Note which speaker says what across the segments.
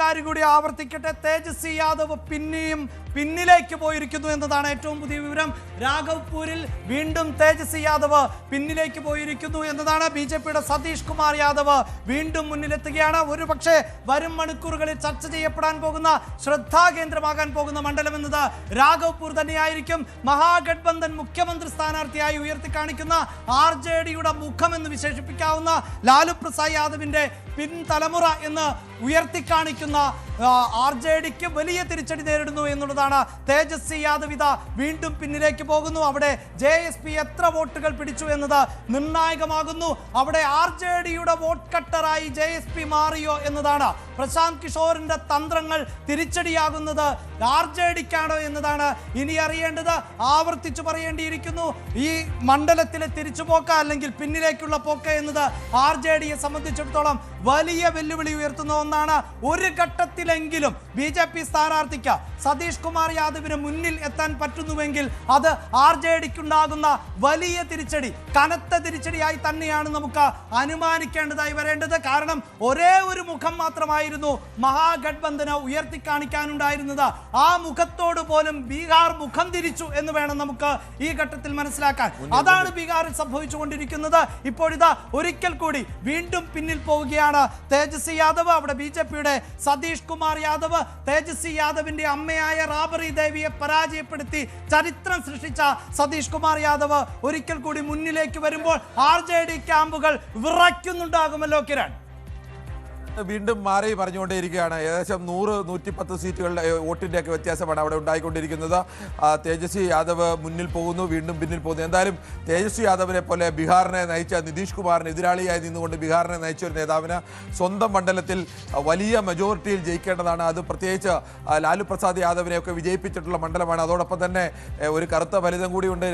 Speaker 1: കാര്യം കൂടി ആവർത്തിക്കട്ടെ. തേജസ്വി യാദവ് പിന്നിലേക്ക് പോയിരിക്കുന്നു എന്നതാണ് ഏറ്റവും പുതിയ വിവരം. രാഘവ്പൂരിൽ വീണ്ടും തേജസ്വി യാദവ് പിന്നിലേക്ക് പോയിരിക്കുന്നു എന്നതാണ്. BJPയുടെ സതീഷ് കുമാർ യാദവ് വീണ്ടും മുന്നിലെത്തുകയാണ്. ഒരുപക്ഷെ വരും മണിക്കൂറുകളിൽ ചർച്ച ചെയ്യപ്പെടാൻ പോകുന്ന ശ്രദ്ധാകേന്ദ്രമാകാൻ പോകുന്ന മണ്ഡലം എന്നത് രാഘവ്പൂർ തന്നെയായിരിക്കും. മഹാഗഠബന്ധൻ മുഖ്യമന്ത്രി സ്ഥാനാർത്ഥിയായി ഉയർത്തിക്കാണിക്കുന്ന RJDയുടെ മുഖമെന്ന് വിശേഷിപ്പിക്കാവുന്ന ലാലു പ്രസാദ് യാദവിന്റെ പിൻതലമുറ എന്ന് ഉയർത്തിക്കാണിക്കുന്ന RJDക്ക് വലിയ തിരിച്ചടി നേരിടുന്നു എന്നുള്ളതാണ്. തേജസ്വി യാദവ് ഇതാ വീണ്ടും പിന്നിലേക്ക് പോകുന്നു. അവിടെ JSP എത്ര വോട്ടുകൾ പിടിച്ചു എന്നത് നിർണായകമാകുന്നു. അവിടെ RJDയുടെ വോട്ട് കട്ടറായി JSP മാറിയോ എന്നതാണ്. പ്രശാന്ത് കിഷോറിന്റെ തന്ത്രങ്ങൾ തിരിച്ചടിയാകുന്നത് RJDക്കാണോ എന്നതാണ് ഇനി അറിയേണ്ടത്. ആവർത്തിച്ചു പറയേണ്ടിയിരിക്കുന്നു, ഈ മണ്ഡലത്തിലെ തിരിച്ചുപോക്ക അല്ലെങ്കിൽ പിന്നിലേക്കുള്ള പോക്ക എന്നത് RJDയെ സംബന്ധിച്ചിടത്തോളം വലിയ വെല്ലുവിളി ഉയർത്തുന്ന ഒന്നാണ്. ഒരു ഘട്ടത്തിലെങ്കിലും BJP സ്ഥാനാർത്ഥിക്ക് സതീഷ് കുമാർ യാദവിന് മുന്നിൽ എത്താൻ പറ്റുന്നുവെങ്കിൽ അത് RJDക്കുണ്ടാകുന്ന വലിയ തിരിച്ചടി, കനത്ത തിരിച്ചടിയായി തന്നെയാണ് നമുക്ക് അനുമാനിക്കേണ്ടതായി വരേണ്ടത്. കാരണം ഒരേ ഒരു മുഖം മാത്രമായിരുന്നു മഹാഗഠബന്ധന് ഉയർത്തിക്കാണിക്കാനുണ്ടായിരുന്നത്. ആ മുഖത്തോട് പോലും ബീഹാർ മുഖം തിരിച്ചു എന്ന് വേണം നമുക്ക് ഈ ഘട്ടത്തിൽ മനസ്സിലാക്കാൻ. അതാണ് ബീഹാറിൽ സംഭവിച്ചുകൊണ്ടിരിക്കുന്നത്. ഇപ്പോഴിതാ ഒരിക്കൽ കൂടി വീണ്ടും പിന്നിൽ പോവുകയാണ് തേജസ്വി യാദവ്. അവിടെ BJPയുടെ സതീഷ് കുമാർ യാദവ് തേജസ്വി യാദവിന്റെ അമ്മയായ റാബറി ദേവിയെ പരാജയപ്പെടുത്തി ചരിത്രം സൃഷ്ടിച്ച സതീഷ് കുമാർ യാദവ് ഒരിക്കൽ കൂടി മുന്നിലേക്ക് വരുമ്പോൾ RJD ക്യാമ്പുകൾ വിറയ്ക്കുന്നുണ്ടാകുമല്ലോ കിരൺ.
Speaker 2: വീണ്ടും മാറി പറഞ്ഞുകൊണ്ടേയിരിക്കുകയാണ്. ഏകദേശം 100-110 സീറ്റുകളുടെ വോട്ടിൻ്റെയൊക്കെ വ്യത്യാസമാണ് അവിടെ ഉണ്ടായിക്കൊണ്ടിരിക്കുന്നത്. തേജസ്വി യാദവ് മുന്നിൽ പോകുന്നു, വീണ്ടും പിന്നിൽ പോകുന്നു. എന്തായാലും തേജസ്വി യാദവിനെ പോലെ ബീഹാറിനെ നയിച്ച നിതീഷ് കുമാറിന് എതിരാളിയായി നിന്നുകൊണ്ട് ബീഹാറിനെ നയിച്ച ഒരു നേതാവിന് സ്വന്തം മണ്ഡലത്തിൽ വലിയ മെജോറിറ്റിയിൽ ജയിക്കേണ്ടതാണ്. അത് പ്രത്യേകിച്ച് ലാലു പ്രസാദ് യാദവിനെയൊക്കെ വിജയിപ്പിച്ചിട്ടുള്ള മണ്ഡലമാണ്. അതോടൊപ്പം തന്നെ ഒരു കറുത്ത ഫലിതം കൂടിയുണ്ട്.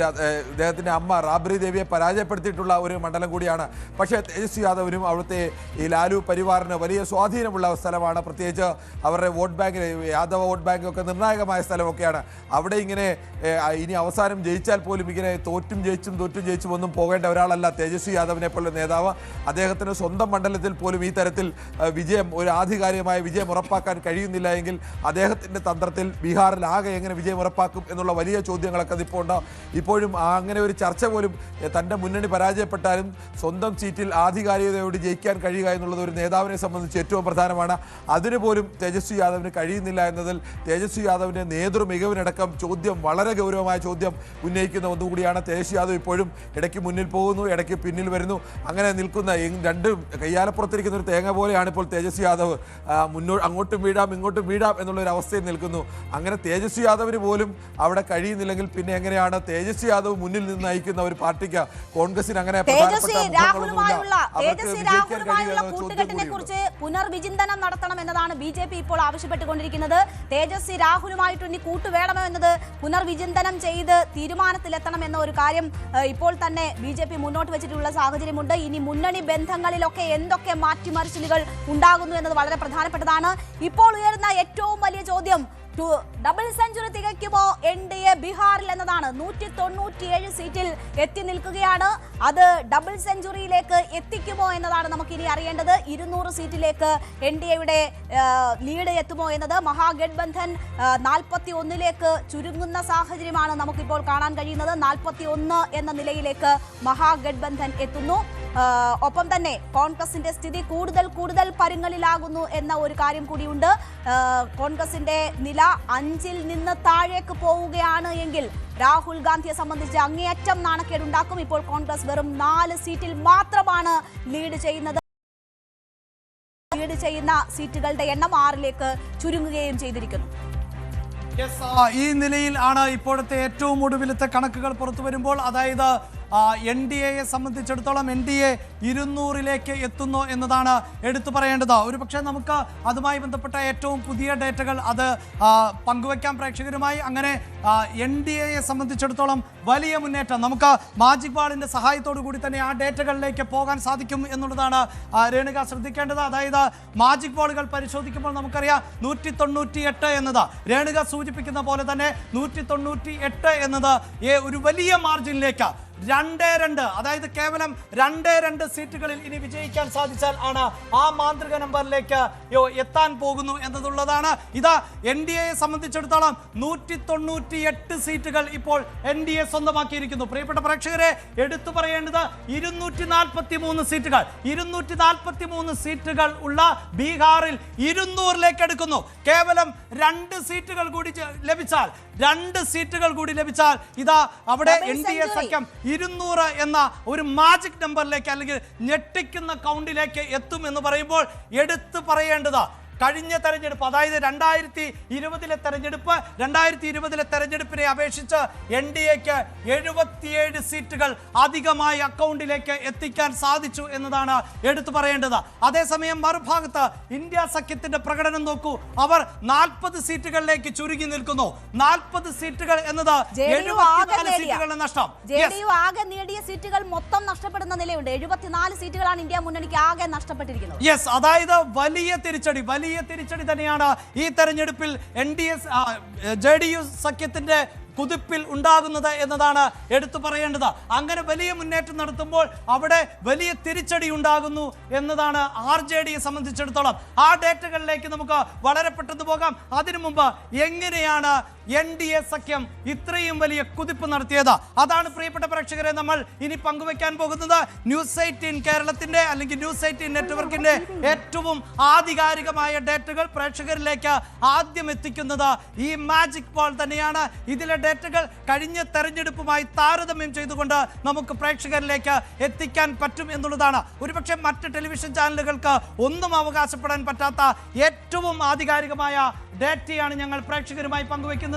Speaker 2: അദ്ദേഹത്തിൻ്റെ അമ്മ റാബ്രി ദേവിയെ പരാജയപ്പെടുത്തിയിട്ടുള്ള ഒരു മണ്ഡലം കൂടിയാണ്. പക്ഷേ തേജസ്വി യാദവിനും അവിടുത്തെ ഈ ലാലു പരിവാറിന് വലിയ സ്വാധീനമുള്ള സ്ഥലമാണ്. പ്രത്യേകിച്ച് അവരുടെ വോട്ട് ബാങ്കിന്, യാദവ വോട്ട് ബാങ്കൊക്കെ നിർണായകമായ സ്ഥലമൊക്കെയാണ്. അവിടെ ഇങ്ങനെ ഇനി അവസാനം ജയിച്ചാൽ പോലും ഇങ്ങനെ തോറ്റും ജയിച്ചും ഒന്നും പോകേണ്ട ഒരാളല്ല തേജസ്വി യാദവിനെ പോലുള്ള നേതാവ്. അദ്ദേഹത്തിന് സ്വന്തം മണ്ഡലത്തിൽ പോലും ഈ തരത്തിൽ ഒരു ആധികാരികമായ വിജയം ഉറപ്പാക്കാൻ കഴിയുന്നില്ല എങ്കിൽ അദ്ദേഹത്തിൻ്റെ തന്ത്രത്തിൽ ബീഹാറിൽ ആകെ എങ്ങനെ വിജയം ഉറപ്പാക്കും എന്നുള്ള വലിയ ചോദ്യങ്ങളൊക്കെ ഇപ്പോൾ ഉണ്ട്. ഇപ്പോഴും അങ്ങനെ ഒരു ചർച്ച പോലും തൻ്റെ മുന്നണി പരാജയപ്പെട്ടാലും സ്വന്തം സീറ്റിൽ ആധികാരികതയോട് ജയിക്കാൻ കഴിയുക എന്നുള്ളത് ഒരു നേതാവിനെ സംബന്ധിച്ച് ഏറ്റവും പ്രധാനമാണ്. അതിനുപോലും തേജസ്വി യാദവിന് കഴിയുന്നില്ല എന്നതിൽ തേജസ്വി യാദവിൻ്റെ നേതൃമികവിനടക്കം ചോദ്യം, വളരെ ഗൗരവമായ ചോദ്യം ഉന്നയിക്കുന്ന ഒന്നുകൂടിയാണ്. തേജസ്വി യാദവ് ഇപ്പോഴും ഇടയ്ക്ക് മുന്നിൽ പോകുന്നു, ഇടയ്ക്ക് പിന്നിൽ വരുന്നു. അങ്ങനെ നിൽക്കുന്ന രണ്ടും കയ്യാലപ്പുറത്തിരിക്കുന്ന ഒരു തേങ്ങ പോലെയാണ് ഇപ്പോൾ തേജസ്വി യാദവ്. അങ്ങോട്ടും വീഴാം ഇങ്ങോട്ടും വീഴാം എന്നുള്ളൊരു അവസ്ഥയിൽ നിൽക്കുന്നു. അങ്ങനെ തേജസ്വി യാദവിന് പോലും അവിടെ കഴിയുന്നില്ലെങ്കിൽ പിന്നെ എങ്ങനെയാണ് തേജസ്വി യാദവ് മുന്നിൽ നിന്ന് നയിക്കുന്ന ഒരു പാർട്ടിക്ക്, കോൺഗ്രസിന് അങ്ങനെ
Speaker 3: പുനർവിചിന്തനം നടത്തണം എന്നതാണ് BJP ഇപ്പോൾ ആവശ്യപ്പെട്ടുകൊണ്ടിരിക്കുന്നത്. തേജസ്വി രാഹുലുമായിട്ട് ഇനി കൂട്ടുവേണമോ എന്നത് പുനർവിചിന്തനം ചെയ്ത് തീരുമാനത്തിലെത്തണം എന്ന ഒരു കാര്യം ഇപ്പോൾ തന്നെ BJP മുന്നോട്ട് വെച്ചിട്ടുള്ള സാഹചര്യമുണ്ട്. ഇനി മുന്നണി ബന്ധങ്ങളിലൊക്കെ എന്തൊക്കെ മാറ്റിമറിച്ചിലുകൾ ഉണ്ടാകുന്നു എന്നത് വളരെ പ്രധാനപ്പെട്ടതാണ്. ഇപ്പോൾ ഉയരുന്ന ഏറ്റവും വലിയ ചോദ്യം, ഡബിൾ സെഞ്ചുറി തികയ്ക്കുമോ NDA ബീഹാറിൽ എന്നതാണ്. 197 സീറ്റിൽ എത്തി നിൽക്കുകയാണ്. അത് ഡബിൾ സെഞ്ചുറിയിലേക്ക് എത്തിക്കുമോ എന്നതാണ് നമുക്കിനി അറിയേണ്ടത്. 200 സീറ്റിലേക്ക് NDAയുടെ ലീഡ് എത്തുമോ എന്നത്. മഹാഗഠബന്ധൻ 41ലേക്ക് ചുരുങ്ങുന്ന സാഹചര്യമാണ് നമുക്കിപ്പോൾ കാണാൻ കഴിയുന്നത്. 41 എന്ന നിലയിലേക്ക് മഹാഗഠബന്ധൻ എത്തുന്നു. ഒപ്പം തന്നെ കോൺഗ്രസിന്റെ സ്ഥിതി കൂടുതൽ പരുങ്ങലിലാകുന്നു എന്ന ഒരു കാര്യം കൂടിയുണ്ട്. കോൺഗ്രസിന്റെ നില 5-ൽ നിന്ന് താഴേക്ക് പോവുകയാണ് എങ്കിൽ രാഹുൽ ഗാന്ധിയെ സംബന്ധിച്ച് അങ്ങേയറ്റം നാണക്കേടുണ്ടാക്കും. ഇപ്പോൾ കോൺഗ്രസ് വെറും 4 സീറ്റിൽ മാത്രമാണ് ലീഡ് ചെയ്യുന്നത്. ലീഡ് ചെയ്യുന്ന സീറ്റുകളുടെ എണ്ണം 6ലേക്ക് ചുരുങ്ങുകയും ചെയ്തിരിക്കുന്നു.
Speaker 1: ഈ നിലയിൽ ആണ് ഇപ്പോഴത്തെ ഏറ്റവും ഒടുവിലത്തെ കണക്കുകൾ പുറത്തു വരുമ്പോൾ. അതായത് NDAയെ സംബന്ധിച്ചിടത്തോളം NDA 200ലേക്ക് എത്തുന്നു എന്നതാണ് എടുത്തു പറയേണ്ടത്. ഒരു പക്ഷേ നമുക്ക് അതുമായി ബന്ധപ്പെട്ട ഏറ്റവും പുതിയ ഡേറ്റകൾ അത് പങ്കുവയ്ക്കാം പ്രേക്ഷകരുമായി. അങ്ങനെ NDAയെ സംബന്ധിച്ചിടത്തോളം വലിയ മുന്നേറ്റം നമുക്ക് മാജിക് വാളിൻ്റെ സഹായത്തോടു കൂടി തന്നെ ആ ഡേറ്റകളിലേക്ക് പോകാൻ സാധിക്കും എന്നുള്ളതാണ് രേണുക ശ്രദ്ധിക്കേണ്ടത്. അതായത് മാജിക് വാളുകൾ പരിശോധിക്കുമ്പോൾ നമുക്കറിയാം 198 എന്നത് രേണുക സൂചിപ്പിക്കുന്ന പോലെ തന്നെ 198 എന്നത് ഒരു വലിയ മാർജിനിലേക്ക് 2-2, അതായത് കേവലം 2-2 സീറ്റുകളിൽ ഇനി വിജയിക്കാൻ സാധിച്ചാൽ ആണ് ആ മാന്ത്രിക നമ്പറിലേക്ക് എത്താൻ പോകുന്നു എന്നതുള്ളതാണ്. ഇതാ NDA സംബന്ധിച്ചിടത്തോളം 198 സീറ്റുകൾ ഇപ്പോൾ NDA സ്വന്തമാക്കിയിരിക്കുന്നു. പ്രിയപ്പെട്ട പ്രേക്ഷകരെ, എടുത്തു പറയേണ്ടത് 243 സീറ്റുകൾ 243 സീറ്റുകൾ ഉള്ള ബീഹാറിൽ 200ലേക്ക് അടുക്കുന്നു. കേവലം 2 സീറ്റുകൾ കൂടി ലഭിച്ചാൽ 2 സീറ്റുകൾ കൂടി ലഭിച്ചാൽ ഇതാ അവിടെ NDA സഖ്യം 200 എന്ന ഒരു മാജിക് നമ്പറിലേക്ക് അല്ലെങ്കിൽ ഞെട്ടിക്കുന്ന കൗണ്ടിലേക്ക് എത്തും എന്ന് പറയുമ്പോൾ എടുത്തു പറയേണ്ടത് കഴിഞ്ഞ തെരഞ്ഞെടുപ്പ്, അതായത് 2020 തെരഞ്ഞെടുപ്പ്, 2020 തെരഞ്ഞെടുപ്പിനെ അപേക്ഷിച്ച് NDAക്ക് 77 സീറ്റുകൾ അധികമായി അക്കൗണ്ടിലേക്ക് എത്തിക്കാൻ സാധിച്ചു എന്നതാണ് എടുത്തു പറയേണ്ടത്. അതേസമയം മറുഭാഗത്ത് ഇന്ത്യ സഖ്യത്തിന്റെ പ്രകടനം നോക്കൂ. അവർ 40 സീറ്റുകളിലേക്ക് ചുരുങ്ങി നിൽക്കുന്നു. 40 സീറ്റുകൾ എന്നത് 74 സീറ്റുകളുടെ നഷ്ടം.
Speaker 3: JDU ആകെ നേടിയ സീറ്റുകൾ മൊത്തം നഷ്ടപ്പെടുന്ന നിലയുണ്ട്. 74 സീറ്റുകളാണ് ഇന്ത്യ മുന്നണിക്ക് ആകെ നഷ്ടപ്പെട്ടിരിക്കുന്നത്.
Speaker 1: യെസ്, അതായത് വലിയ തിരിച്ചടി തന്നെയാണ് ഈ തെരഞ്ഞെടുപ്പിൽ JDU സഖ്യത്തിന്റെ കുതിപ്പിൽ ഉണ്ടാകുന്നത് എന്നതാണ് എടുത്തു പറയേണ്ടത്. അങ്ങനെ വലിയ മുന്നേറ്റം നടത്തുമ്പോൾ അവിടെ വലിയ തിരിച്ചടി ഉണ്ടാകുന്നു എന്നതാണ് RJDയെ സംബന്ധിച്ചിടത്തോളം. ആ ഡേറ്റകളിലേക്ക് നമുക്ക് വളരെ പെട്ടെന്ന് പോകാം. അതിനു മുമ്പ് എങ്ങനെയാണ് NDA സഖ്യം ഇത്രയും വലിയ കുതിപ്പ് നടത്തിയത്? അതാണ് പ്രിയപ്പെട്ട പ്രേക്ഷകരെ നമ്മൾ ഇനി പങ്കുവെക്കാൻ പോകുന്നത്. ന്യൂസ് 18 കേരളത്തിന്റെ അല്ലെങ്കിൽ ന്യൂസ് 18 നെറ്റ്വർക്കിന്റെ ഏറ്റവും ആധികാരികമായ ഡേറ്റകൾ പ്രേക്ഷകരിലേക്ക് ആദ്യം എത്തിക്കുന്നത് ഈ മാജിക് പോൾ തന്നെയാണ്. ഇതിലെ ഡേറ്റകൾ കഴിഞ്ഞ തെരഞ്ഞെടുപ്പുമായി താരതമ്യം ചെയ്തുകൊണ്ട് നമുക്ക് പ്രേക്ഷകരിലേക്ക് എത്തിക്കാൻ പറ്റും എന്നുള്ളതാണ്. ഒരുപക്ഷെ മറ്റ് ടെലിവിഷൻ ചാനലുകൾക്ക് ഒന്നും അവകാശപ്പെടാൻ പറ്റാത്ത ഏറ്റവും ആധികാരികമായ ഡേറ്റയാണ് ഞങ്ങൾ പ്രേക്ഷകരുമായി പങ്കുവെക്കുന്നത്.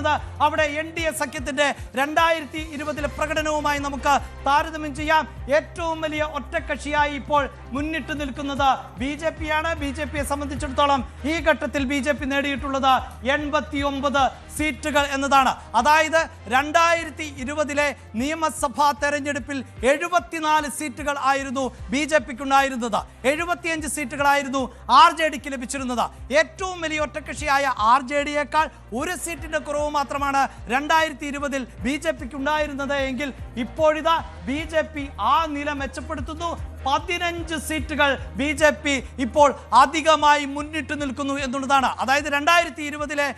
Speaker 1: അവിടെ NDA സഖ്യത്തിന്റെ 2020 പ്രകടനവുമായി നമുക്ക് താരതമ്യം ചെയ്യാം. ഏറ്റവും വലിയ ഒറ്റക്കക്ഷിയായി ഇപ്പോൾ മുന്നിട്ട് നിൽക്കുന്നത് BJP ആണ്. BJPയെ സംബന്ധിച്ചിടത്തോളം ഈ ഘട്ടത്തിൽ BJP നേടിയിട്ടുള്ളത് 89 സീറ്റുകൾ എന്നതാണ്. അതായത് 2020 നിയമസഭാ തെരഞ്ഞെടുപ്പിൽ 74 സീറ്റുകൾ ആയിരുന്നു BJPക്ക് ഉണ്ടായിരുന്നത്. 75 സീറ്റുകളായിരുന്നു RJDക്ക് ലഭിച്ചിരുന്നത്. ഏറ്റവും വലിയ ഒറ്റക്കക്ഷിയായ RJDയേക്കാൾ 1 സീറ്റിന്റെ കുറവ് മാത്രമാണ് 2020 BJPക്ക് ഉണ്ടായിരുന്നത് എങ്കിൽ ഇപ്പോഴിതാ BJP ആ നില മെച്ചപ്പെടുത്തുന്നു. 15 സീറ്റുകൾ BJP ഇപ്പോൾ അധികമായി മുന്നിട്ട് നിൽക്കുന്നു എന്നുള്ളതാണ്. അതായത് 2020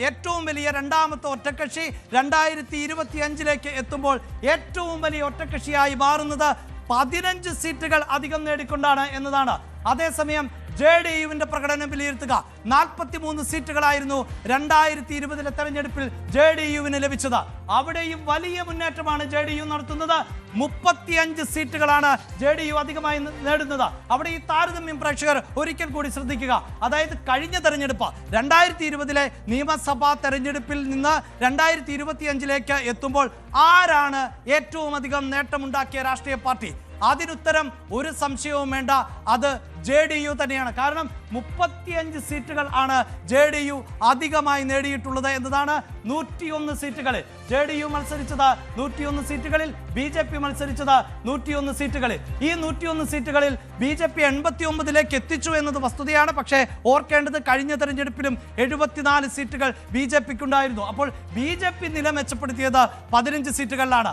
Speaker 1: ഏറ്റവും വലിയ രണ്ടാമത്തെ ഒറ്റക്കക്ഷി 2025 എത്തുമ്പോൾ ഏറ്റവും വലിയ ഒറ്റക്കക്ഷിയായി മാറുന്നത് 15 സീറ്റുകൾ അധികം നേടിക്കൊണ്ടാണ് എന്നതാണ്. അതേസമയം JDUവിന്റെ പ്രകടനം വിലയിരുത്തുക. 43 സീറ്റുകളായിരുന്നു 2020 തെരഞ്ഞെടുപ്പിൽ JDUവിന് ലഭിച്ചത്. അവിടെയും വലിയ മുന്നേറ്റമാണ് JDU നടത്തുന്നത്. 35 സീറ്റുകളാണ് JDU അധികമായി നേടുന്നത്. അവിടെ ഈ താരതമ്യം പ്രേക്ഷകർ ഒരിക്കൽ കൂടി ശ്രദ്ധിക്കുക. അതായത് കഴിഞ്ഞ തെരഞ്ഞെടുപ്പ് 2020 നിയമസഭാ തെരഞ്ഞെടുപ്പിൽ നിന്ന് 2025 എത്തുമ്പോൾ ആരാണ് ഏറ്റവും അധികം നേട്ടമുണ്ടാക്കിയ രാഷ്ട്രീയ പാർട്ടി? അതിനുത്തരം ഒരു സംശയവും വേണ്ട, അത് JDU തന്നെയാണ്. കാരണം 35 സീറ്റുകൾ ആണ് JDU അധികമായി നേടിയിട്ടുള്ളത് എന്നതാണ്. 101 സീറ്റുകളിൽ JDU മത്സരിച്ചത് 101 സീറ്റുകളിൽ, BJP മത്സരിച്ചത് 101 സീറ്റുകളിൽ. ഈ 101 സീറ്റുകളിൽ BJP 89 എത്തിച്ചു എന്നത് വസ്തുതയാണ്. പക്ഷേ ഓർക്കേണ്ടത് കഴിഞ്ഞ തെരഞ്ഞെടുപ്പിലും 74 സീറ്റുകൾ BJPക്ക് ഉണ്ടായിരുന്നു. അപ്പോൾ BJP നില മെച്ചപ്പെടുത്തിയത് 15 സീറ്റുകളിലാണ്.